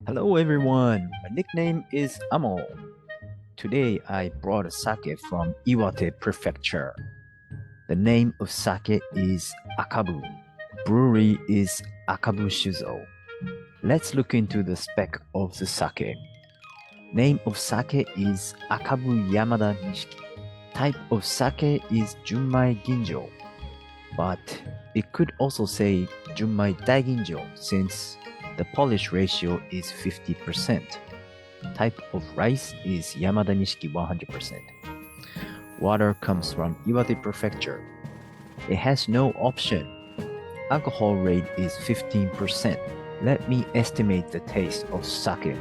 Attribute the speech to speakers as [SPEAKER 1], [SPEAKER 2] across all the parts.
[SPEAKER 1] Hello everyone, my nickname is Amo. Today I brought a sake from Iwate Prefecture. The name of sake is Akabu. Brewery is Akabu Shuzo. Let's look into the spec of the sake. Name of sake is Akabu Yamadanishiki. Type of sake is Junmai Ginjo, but it could also say Junmai Daiginjo since the polish ratio is 50%. Type of rice is Yamadanishiki 100%. Water comes from Iwate Prefecture. It has no option. Alcohol rate is 15%. Let me estimate the taste of sake.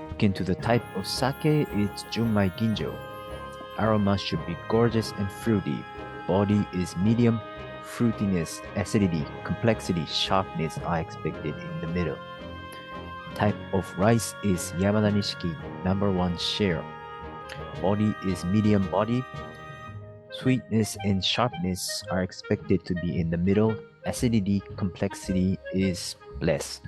[SPEAKER 1] Look into the type of sake, it's Junmai Ginjo. Aroma should be gorgeous and fruity. Body is medium. Fruitiness, acidity, complexity, sharpness are expected in the middle. Type of rice is Yamadanishiki, number 1 share. Body is medium body. Sweetness and sharpness are expected to be in the middle. Acidity, complexity is less.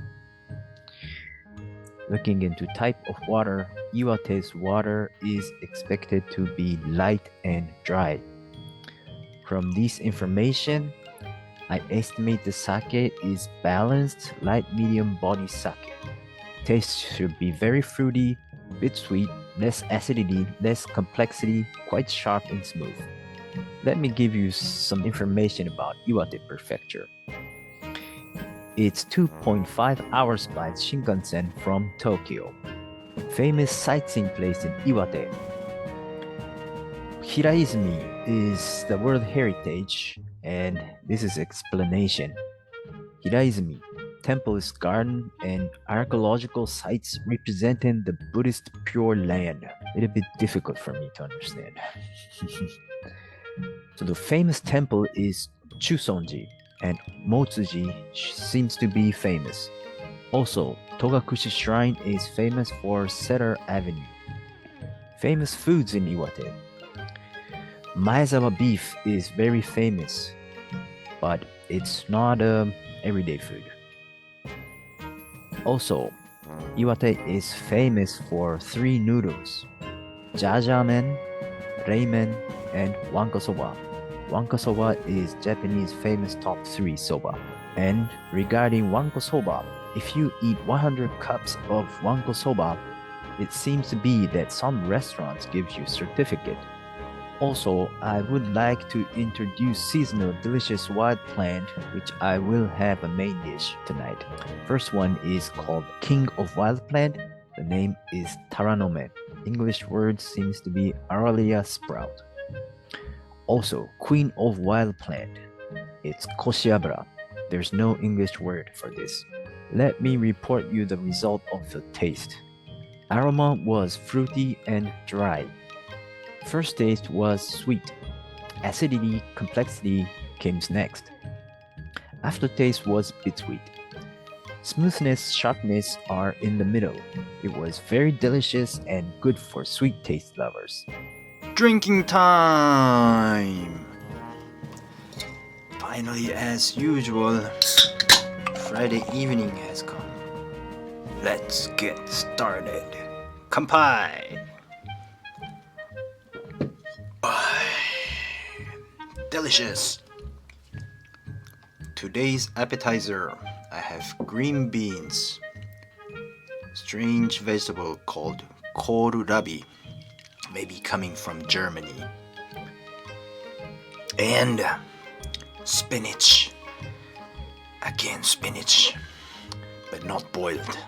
[SPEAKER 1] Looking into type of water, Iwate's water is expected to be light and dry. From this information, I estimate the sake is balanced, light medium body sake. Taste should be very fruity, bit sweet, less acidity, less complexity, quite sharp and smooth. Let me give you some information about Iwate Prefecture. It's 2.5 hours by Shinkansen from Tokyo. Famous sightseeing place in Iwate. Hiraizumi is the World Heritage, and this is explanation. Hiraizumi, temples, garden, and archaeological sites representing the Buddhist Pure Land. A little bit difficult for me to understand. So the famous temple is Chusonji, and Motsuji seems to be famous. Also, Togakushi Shrine is famous for Cedar Avenue. Famous foods in Iwate. Maezawa beef is very famous, but it's not everyday food. Also, Iwate is famous for 3 noodles: jajamen, reimen, and wanko soba. Wanko soba is Japanese famous top 3 soba. And regarding wanko soba, if you eat 100 cups of wanko soba, it seems to be that some restaurants give you certificate. Also, I would like to introduce seasonal delicious wild plant, which I will have a main dish tonight. First one is called King of Wild Plant. The name is taranome. English word seems to be Aralia sprout. Also, Queen of Wild Plant. It's koshiabara. There's no English word for this. Let me report you the result of the taste. Aroma was fruity and dry. First taste was sweet. Acidity, complexity came next. Aftertaste was bittersweet. Smoothness, sharpness are in the middle. It was very delicious and good for sweet taste lovers.
[SPEAKER 2] Drinking time! Finally, as usual, Friday evening has come. Let's get started. Kanpai! Delicious! Today's appetizer, I have green beans, strange vegetable called kohlrabi, maybe coming from Germany, and spinach. Again, spinach, but not boiled.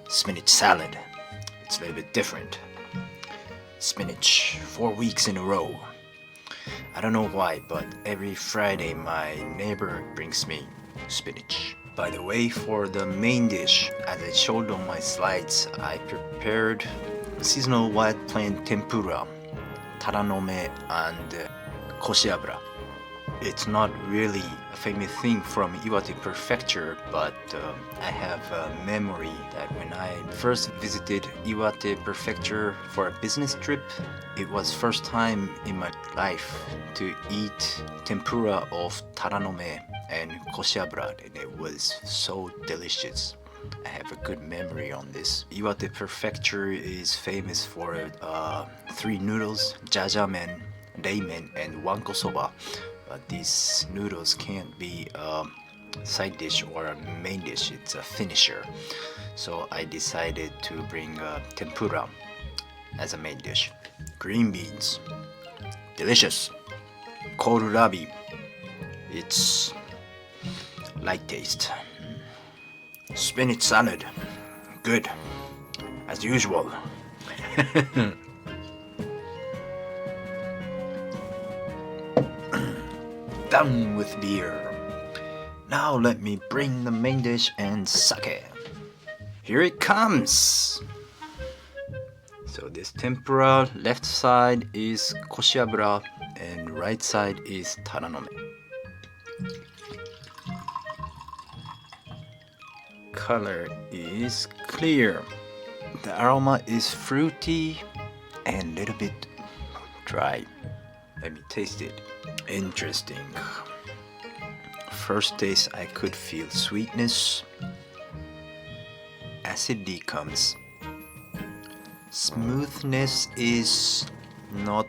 [SPEAKER 2] Spinach salad. It's a little bit different. Spinach, 4 weeks in a row. I don't know why, but every Friday my neighbor brings me spinach. By the way, for the main dish, as I showed on my slides, I prepared seasonal wild plant tempura, taranome, and koshiabara. It's not really a famous thing from Iwate Prefecture, but I have a memory that when I first visited Iwate Prefecture for a business trip, it was first time in my life to eat tempura of taranome and koshiabara, and it was so delicious. I have a good memory on this. Iwate Prefecture is famous for 3 noodles, jajamen, reimen, and wanko soba. But these noodles can't be a side dish or a main dish, it's a finisher. So I decided to bring tempura as a main dish. Green beans, delicious. Kohlrabi, it's light taste. Spinach salad, good, as usual. Done with beer. Now let me bring the main dish and sake. Here it comes. So this tempura, left side is koshiabura and right side is taranome. Color is clear. The aroma is fruity and a little bit dry. Let me taste it. Interesting. First taste, I could feel sweetness. Acidity comes. Smoothness is not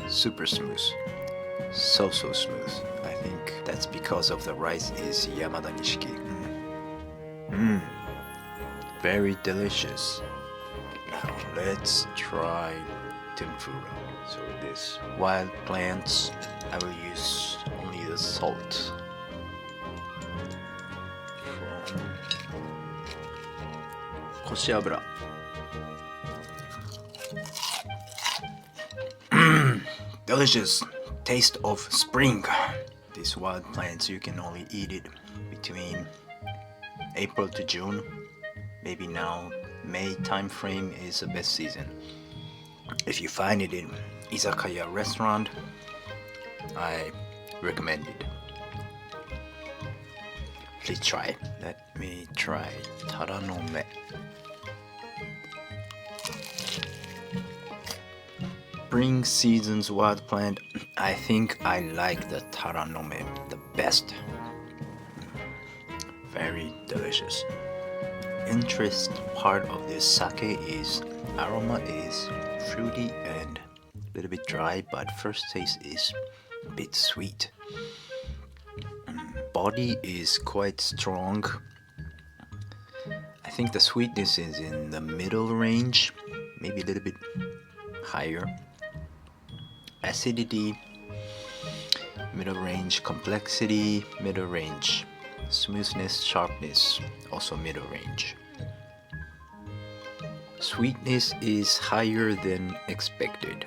[SPEAKER 2] super smooth. So smooth. I think that's because of the rice is Yamadanishiki. Very delicious. Now let's try tempura. So this wild plants, I will use only the salt. From koshiabura. Delicious taste of spring. These wild plants, you can only eat it between April to June. Maybe now May time frame is the best season. If you find it in izakaya restaurant, I recommend it. Please try. Let me try taranome. Spring season's wild plant, I think I like the taranome the best. Very delicious. Interest part of this sake is aroma is fruity and a little bit dry, but first taste is a bit sweet. Body is quite strong. I think the sweetness is in the middle range, maybe a little bit higher. Acidity, middle range. Complexity, middle range. Smoothness, sharpness, also middle range. Sweetness is higher than expected.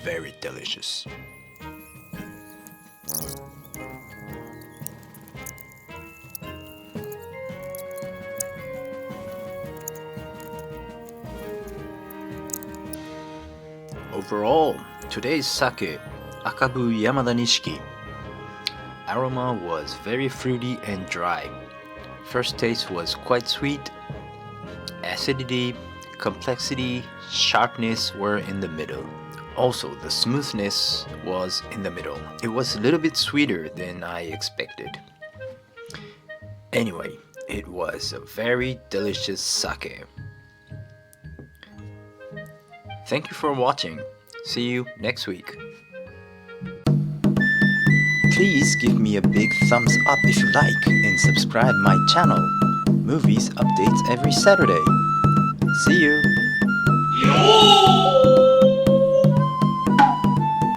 [SPEAKER 2] Very delicious. Overall, today's sake, Akabu Yamadanishiki. Aroma was very fruity and dry. First taste was quite sweet. Acidity, complexity, sharpness were in the middle. Also, the smoothness was in the middle. It was a little bit sweeter than I expected. Anyway, it was a very delicious sake. Thank you for watching. See you next week. Please give me a big thumbs up if you like and subscribe my channel. Movies updates every Saturday. See you!